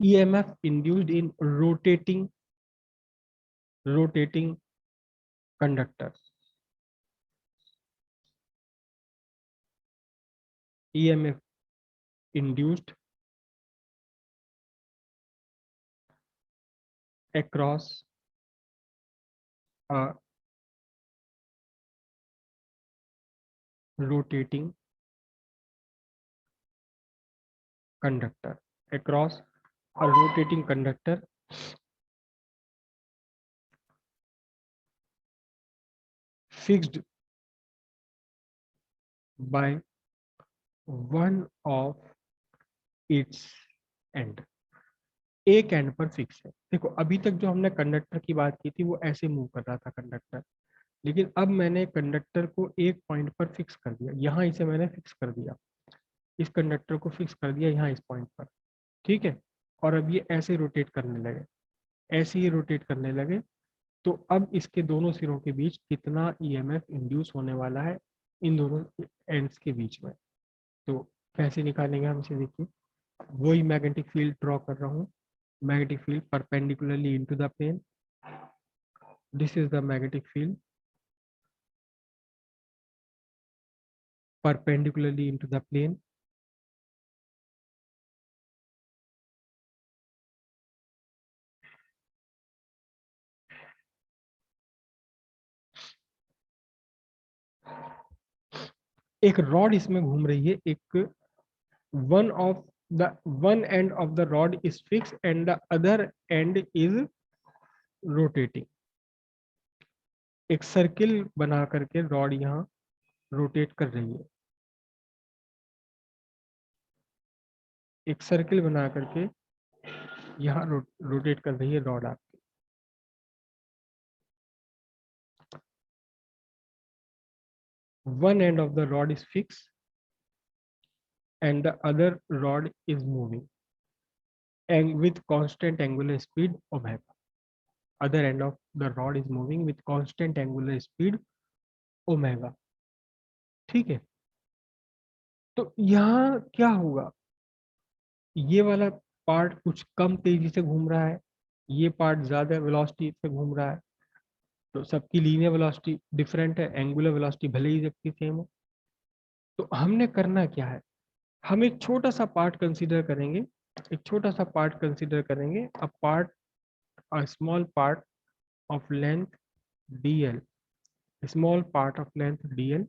EMF induced in rotating conductor. EMF induced across a rotating conductor. Across a rotating conductor fixed by one of its end. एक and पर fix है। देखो अभी तक जो हमने कंडक्टर की बात की थी वो ऐसे मूव कर रहा था कंडक्टर, लेकिन अब मैंने कंडक्टर को एक पॉइंट पर फिक्स कर दिया, यहाँ इसे मैंने फिक्स कर दिया, इस कंडक्टर को फिक्स कर दिया यहाँ इस पॉइंट पर, ठीक है। और अब ये ऐसे रोटेट करने लगे, ऐसे ही रोटेट करने लगे, तो अब इसके दोनों सिरों के बीच कितना ईएमएफ इंड्यूस होने वाला है इन दोनों एंड्स के बीच में। तो कैसे निकालेंगे हम इसे, देखिए वही मैग्नेटिक फील्ड ड्रॉ कर रहा हूँ, magnetic field perpendicularly into the plane. This is the magnetic field perpendicularly into the plane. एक रॉड इसमें घूम रही है, एक one end of the rod is fixed and the other end is rotating. एक सर्किल बना करके रॉड यहाँ रोटेट कर रही है, एक सर्किल बना करके यहाँ रोटेट कर रही है रॉड आपकी। One end of the rod is fixed and the other rod is moving and with constant angular speed omega. Other end of the rod is moving with constant angular speed omega, ठीक है। तो यहाँ क्या होगा, ये वाला part कुछ कम तेजी से घूम रहा है, ये पार्ट ज्यादा वेलोसिटी से घूम रहा है, तो सबकी लीनियर वेलोसिटी डिफरेंट है, एंगुलर वेलोसिटी भले ही सबकी सेम हो। तो हमने करना क्या है, हम एक छोटा सा पार्ट कंसीडर करेंगे, एक छोटा सा पार्ट कंसीडर करेंगे, a small part of length dl, small part of length dl,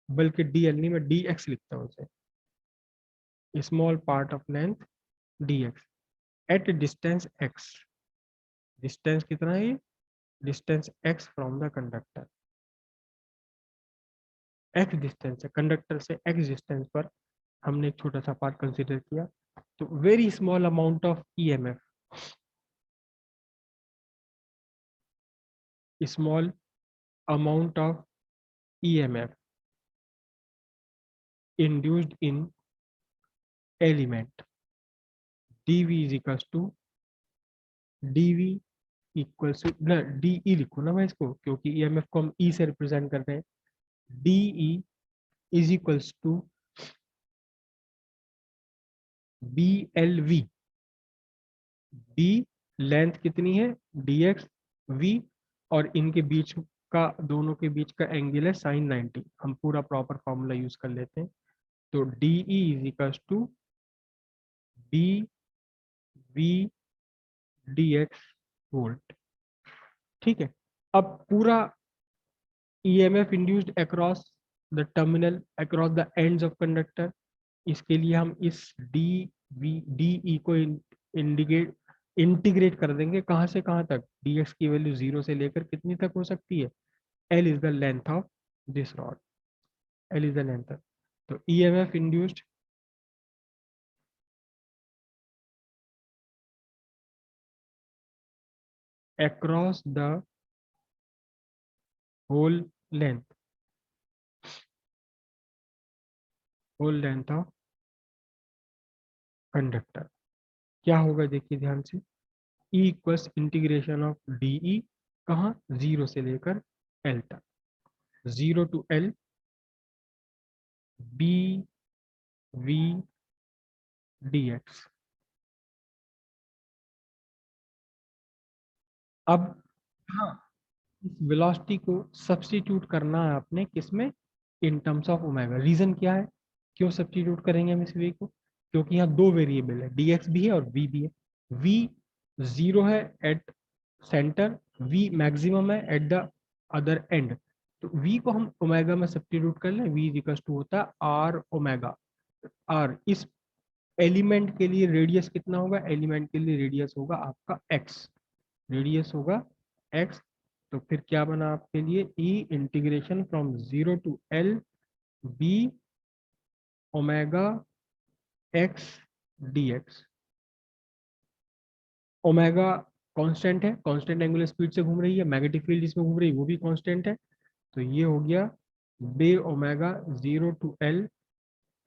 बल्कि dl नहीं, मैं dx लिखता हूँ उसे, small part of length dx at distance x। Distance कितना है ये, distance x from the conductor, x distance है कंडक्टर से, x डिस्टेंस पर हमने एक छोटा सा पार्ट कंसीडर किया। तो very small amount of EMF, small amount of EMF induced in element dv is equals to dv equals to ना डी ई लिखो ना मैं इसको, क्योंकि ईएमएफ को हम ई से रिप्रेजेंट करते हैं। D E is equals to B L V, B length कितनी है डी एक्स वी, और इनके बीच का, दोनों के बीच का एंगल है साइन 90। हम पूरा प्रॉपर फॉर्मूला यूज कर लेते हैं। तो D E is equals to D V D X volt, ठीक है। अब पूरा EMF induced across the terminal, across the ends of conductor, इसके लिए हम इस डी वी डी ई को इंडिकेट इंटीग्रेट कर देंगे, कहाँ से कहाँ तक, डी एक्स की वैल्यू 0 से लेकर कितनी तक हो सकती है, L is the length of this rod, L is the length. तो EMF induced across the whole length, whole length of conductor क्या होगा, देखिए ध्यान से, E equals integration of D E, कहाँ, 0 से लेकर L तक, 0 to L B V dx। अब हाँ, इस वेलोसिटी को सब्स्टिट्यूट करना है आपने किसमें, in terms of omega. Reason क्या है, क्यों सब्स्टिट्यूट करेंगे हम इस वे को, क्योंकि यहाँ दो वेरिएबल है, dx भी है और v भी है। v जीरो है एट सेंटर, v मैक्सिमम है एट द अदर एंड। तो v को हम ओमेगा में सब्स्टिट्यूट कर लें, v इक्वल टू होता है r ओमेगा। r इस एलिमेंट के लिए रेडियस कितना होगा, एलिमेंट के लिए रेडियस होगा आपका x, रेडियस होगा x। तो फिर क्या बना आपके लिए, E integration from 0 to L b omega x dx। Omega constant है, कांस्टेंट एंगुलर स्पीड से घूम रही है, मैग्नेटिक फील्ड जिसमें घूम रही है वो भी कांस्टेंट है। तो ये हो गया B omega 0 to L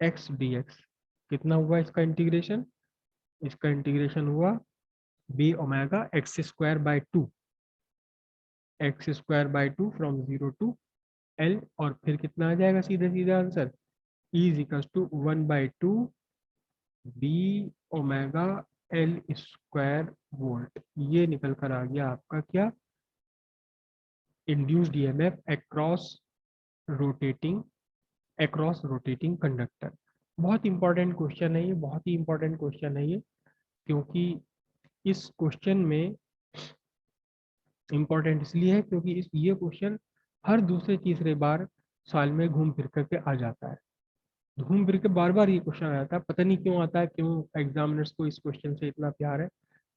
x dx। कितना हुआ इसका इंटीग्रेशन, इसका इंटीग्रेशन हुआ B omega X square by 2, X square by 2 from 0 to L। और फिर कितना आ जाएगा सीधे सीधे answer, E is equal to 1/2 B omega L square volt. ये निकल कर आ गया आपका क्या, induced EMF across rotating conductor. बहुत इंपॉर्टेंट क्वेश्चन है ये, बहुत ही इंपॉर्टेंट क्वेश्चन है ये, क्योंकि इस क्वेश्चन में इंपॉर्टेंट इसलिए है क्योंकि ये क्वेश्चन हर दूसरे तीसरे बार साल में घूम फिर करके आ जाता है, घूम फिर के बार बार ये क्वेश्चन आ जाता है। पता नहीं क्यों आता है, क्यों एग्जामिनर्स को इस क्वेश्चन से इतना प्यार है,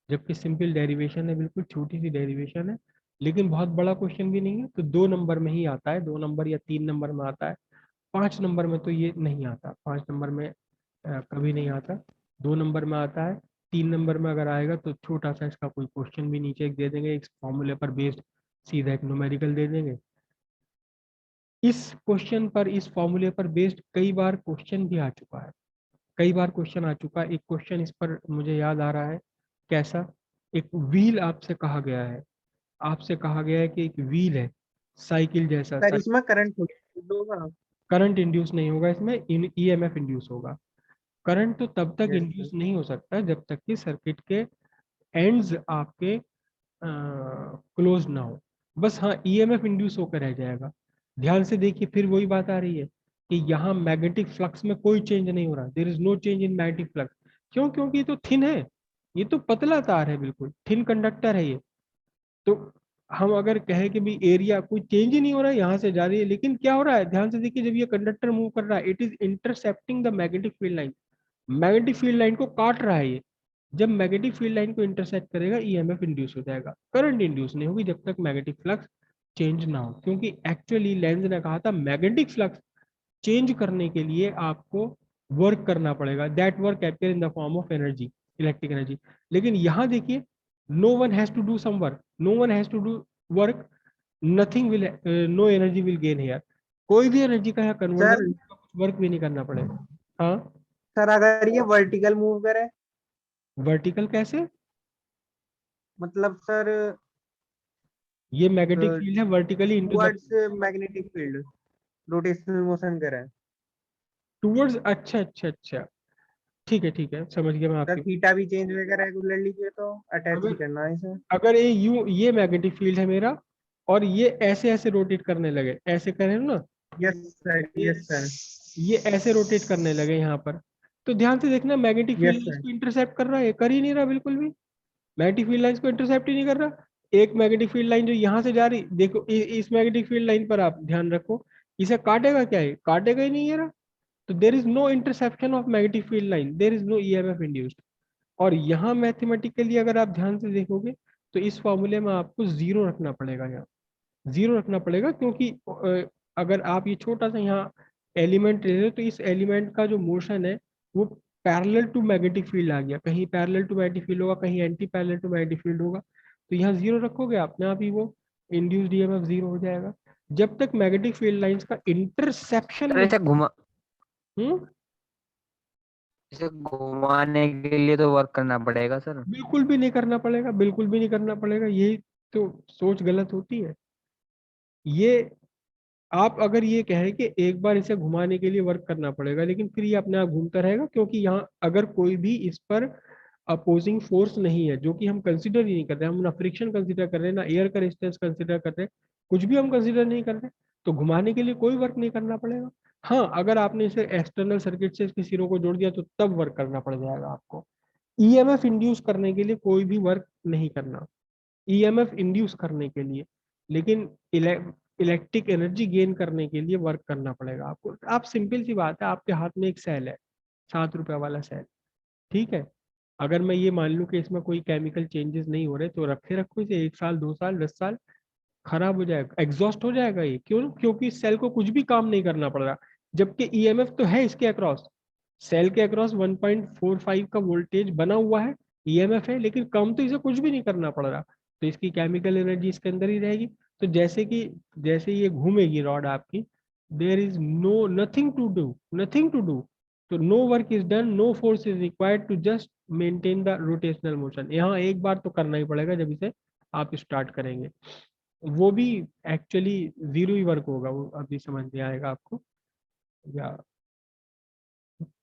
जबकि सिंपल डेरिवेशन है, बिल्कुल छोटी सी डेरिवेशन है, लेकिन बहुत बड़ा क्वेश्चन भी नहीं है। तो 2 नंबर में ही आता है, 2 नंबर या 3 नंबर में आता है, 5 नंबर में तो ये नहीं आता, 5 नंबर में कभी नहीं आता, 2 नंबर में आता है। 3 नंबर में अगर आएगा तो छोटा सा इसका कोई क्वेश्चन भी नीचे एक दे देंगे, एक फॉर्मूले पर बेस्ड सीधा एक न्यूमेरिकल दे देंगे। इस क्वेश्चन पर, इस फॉर्मूले पर बेस्ड कई बार क्वेश्चन भी आ चुका है, कई बार क्वेश्चन आ चुका है। एक क्वेश्चन इस पर मुझे याद आ रहा है, कैसा, एक व्हील आपसे कहा गया है, आपसे कहा गया है कि एक व्हील है साइकिल जैसा, सर इसमें करंट होगा? करंट इंड्यूस नहीं होगा इसमें, ईएमएफ इंड्यूस होगा। करंट तो तब तक यस इंड्यूस सर। नहीं हो सकता जब तक कि सर्किट के एंड्स आपके क्लोज ना हो। बस हाँ, ईएमएफ इंड्यूस होकर रह जाएगा। ध्यान से देखिए, फिर वही बात आ रही है कि यहाँ मैग्नेटिक फ्लक्स में कोई चेंज नहीं हो रहा, there is no change in magnetic flux. क्यों, क्योंकि ये तो थिन है, ये तो पतला तार है, बिल्कुल थिन कंडक्टर है ये। तो हम अगर कहें कि भी एरिया कोई चेंज ही नहीं हो रहा है, यहाँ से जा रही है, लेकिन क्या हो रहा है, ध्यान से देखिए, जब ये कंडक्टर मूव कर रहा है, it is intercepting the magnetic field line, magnetic field line को काट रहा है ये। जब मैग्नेटिक फील्ड लाइन को इंटरसेक्ट करेगा, ईएमएफ इंड्यूस हो जाएगा, करंट इंड्यूस नहीं होगी जब तक मैग्नेटिक फ्लक्स चेंज ना हो। क्योंकि एक्चुअली लेंज ने कहा था मैग्नेटिक फ्लक्स चेंज करने के लिए आपको वर्क करना पड़ेगा, that work appear in the form of energy, electric energy. लेकिन यहाँ देखिए, no one has to do some work, no one has to do work, nothing will, no energy will gain here. कोई भी energy का यहाँ sir conversion, work भी नहीं करना पड़ेगा। हाँ, सर अगर ये वर्टिकल मूव करे, वर्टिकल कैसे, मतलब सर ये मैग्नेटिक फील्ड है vertically into the, towards magnetic field rotational motion करे, टूवर्ड्स, अच्छा अच्छा अच्छा, ठीक है ठीक है, समझ गया मैं सर आपकी। थीटा भी चेंज होगा रेगुलरली के तो अटैच ही अगर करना है इसे। अगर ये मैग्नेटिक फील्ड है मेरा, और ये ऐसे ऐसे रोटेट करने लगे, ऐसे करें ना, यस सर, यस सर, ये ऐसे रोटेट करने लगे यहाँ पर, तो ध्यान से देखना, मैग्नेटिक यस फील्ड सर। इसको इंटरसेप्ट कर रहा है, कर ही नहीं रहा बिल्कुल भी, मैग्नेटिक फील्ड लाइन को इंटरसेप्ट ही नहीं कर रहा। एक मैग्नेटिक फील्ड लाइन जो यहाँ से जा रही, देखो इस मैग्नेटिक फील्ड लाइन पर आप ध्यान रखो, इसे काटेगा क्या है, काटेगा ही नहीं ये रहा। तो there is no interception of magnetic field line, there is no EMF induced. और यहाँ मैथमेटिकली अगर आप ध्यान से देखोगे, तो इस फॉर्मूले में आपको जीरो रखना पड़ेगा, यहाँ जीरो रखना पड़ेगा, क्योंकि अगर आप ये छोटा सा यहाँ एलिमेंट ले रहे हो, तो इस एलिमेंट का जो मोशन है वो पैरेलल टू मैग्नेटिक फील्ड आ गया, कहीं पैरेलल टू मैग्नेटिक फील्ड होगा, कहीं anti parallel to magnetic field होगा। तो यहाँ जीरो रखोगे अपने आप ही वो इंड्यूस्ड ईएमएफ जीरो हो जाएगा, जब तक मैग्नेटिक फील्ड लाइंस का इंटरसेप्शन सर नहीं। हम्म, इसे घुमाने के लिए तो वर्क करना पड़ेगा सर। बिल्कुल भी नहीं करना पड़ेगा, बिल्कुल भी नहीं करना पड़ेगा, यही तो सोच गलत होती है। ये आप अगर ये कहें कि एक बार इसे घुमाने के लिए वर्क करना पड़ेगा, लेकिन फिर ये अपने आप घूमता रहेगा, क्योंकि यहाँ अगर कोई भी इस पर अपोजिंग फोर्स नहीं है, जो कि हम कंसिडर ही नहीं कर रहे हैं, हम ना फ्रिक्शन कंसिडर कर रहे हैं, ना एयर का रेजिस्टेंस कंसिडर कर रहे हैं, कुछ भी हम कंसिडर नहीं कर रहे, तो घुमाने के लिए कोई वर्क नहीं करना पड़ेगा। हाँ, अगर आपने इसे एक्सटर्नल सर्किट से इसके सिरों को जोड़ दिया तो तब वर्क करना पड़ जाएगा आपको। ईएमएफ इंड्यूस करने के लिए कोई भी वर्क नहीं करना, ईएमएफ इंड्यूस करने के लिए, लेकिन इलेक्ट्रिक एनर्जी गेन करने के लिए वर्क करना पड़ेगा आपको। आप सिंपल सी बात है, आपके हाथ में एक सेल है, 7 रुपए वाला सेल, ठीक है। अगर मैं ये मान लूं कि इसमें कोई केमिकल चेंजेस नहीं हो रहे, तो रखे रखो इसे 1 साल 2 साल 10 साल, खराब हो जाएगा, एग्जॉस्ट हो जाएगा ये। क्यों? क्योंकि इस सेल को कुछ भी काम नहीं करना पड़ रहा, जबकि ईएमएफ तो है इसके अक्रॉस, सेल के अक्रॉस 1.45 का वोल्टेज बना हुआ है, ईएमएफ है, लेकिन कम तो इसे कुछ भी नहीं करना पड़ रहा, तो इसकी केमिकल एनर्जी इसके अंदर ही रहेगी। तो जैसे ये घूमेगी रॉड आपकी, there is no nothing to do, nothing to do, तो no work is done, no force is required to just maintain the rotational motion. यहाँ एक बार तो करना ही पड़ेगा जब इसे आप स्टार्ट करेंगे, वो भी एक्चुअली जीरो ही वर्क होगा, वो अभी समझ में आएगा आपको, या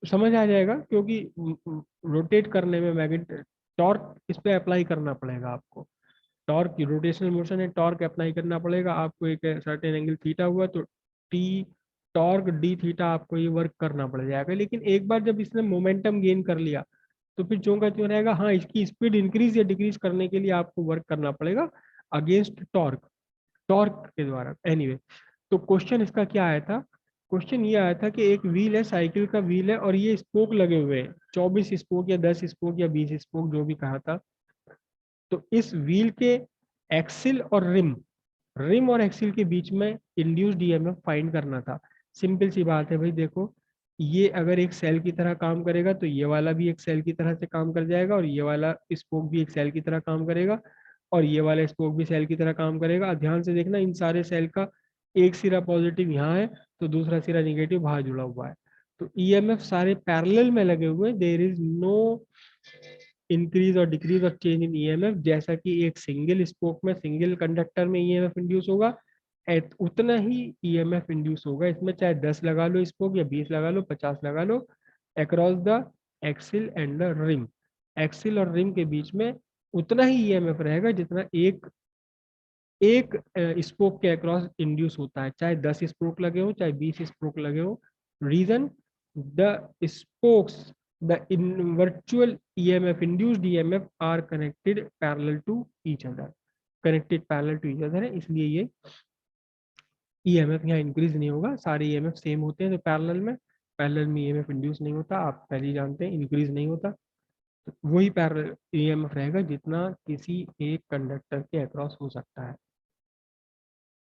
समझ आ जाएगा, क्योंकि रोटेट करने में मैग्नेट टॉर्क इस पे अप्लाई करना पड़ेगा आपको, टॉर्क की रोटेशनल मोशन है, टॉर्क अप्लाई करना पड़ेगा आपको, एक सर्टेन एंगल थीटा हुआ तो टी टॉर्क डी थीटा आपको ये वर्क करना पड़ जाएगा। लेकिन एक बार जब इसने मोमेंटम गेन कर लिया तो फिर जो का त्यों रहेगा, हाँ इसकी स्पीड इंक्रीज या डिक्रीज करने के लिए आपको वर्क करना पड़ेगा अगेंस्ट टॉर्क, टॉर्क के द्वारा। एनीवे, तो क्वेश्चन इसका क्या आया था? क्वेश्चन ये आया था कि एक व्हील है, साइकिल का व्हील है, और ये स्पोक लगे हुए हैं, 24 स्पोक या 10 स्पोक या 20 स्पोक जो भी कहा था। तो इस व्हील के एक्सिल और रिम और एक्सिल के बीच में इंड्यूस्ड ईएमएफ फाइंड करना था। सिंपल सी बात है भाई, देखो ये अगर एक सेल की तरह काम करेगा तो ये वाला भी एक सेल की तरह से काम कर जाएगा, और ये वाला स्पोक भी एक सेल की तरह काम करेगा, और ये वाला स्पोक भी सेल की तरह काम करेगा। ध्यान से देखना, इन सारे सेल का एक सिरा पॉजिटिव यहाँ है तो दूसरा सिरा निगेटिव बाहर जुड़ा हुआ है, तो ईएमएफ सारे पैरेलल में लगे हुए, देयर इज नो इंक्रीज और डिक्रीज और चेंज इन ईएमएफ। जैसा कि एक सिंगल स्पोक में, सिंगल कंडक्टर में ईएमएफ इंड्यूस होगा, उतना ही ईएमएफ इंड्यूस होगा इसमें, चाहे 10 लगा लो स्पोक, या 20 लगा लो, 50 लगा लो, across the axle and the rim. Axle और रिम के बीच में उतना ही ईएमएफ रहेगा जितना एक स्पोक के अक्रॉस इंड्यूस होता है, चाहे 10 स्पोक लगे हो चाहे 20 स्पोक लगे हो। Reason, the spokes, the in virtual EMF induced EMF are connected parallel to each other, connected parallel to each other है, इसलिए ये EMF यहाँ इंक्रीज नहीं होगा, सारे EMF सेम होते हैं तो पैरेलल में EMF इंड्यूस नहीं होता, आप पहले ही जानते हैं, इंक्रीज नहीं होता, तो वही पैरेलल EMF रहेगा जितना किसी एक कंडक्टर के अक्रॉस हो सकता है।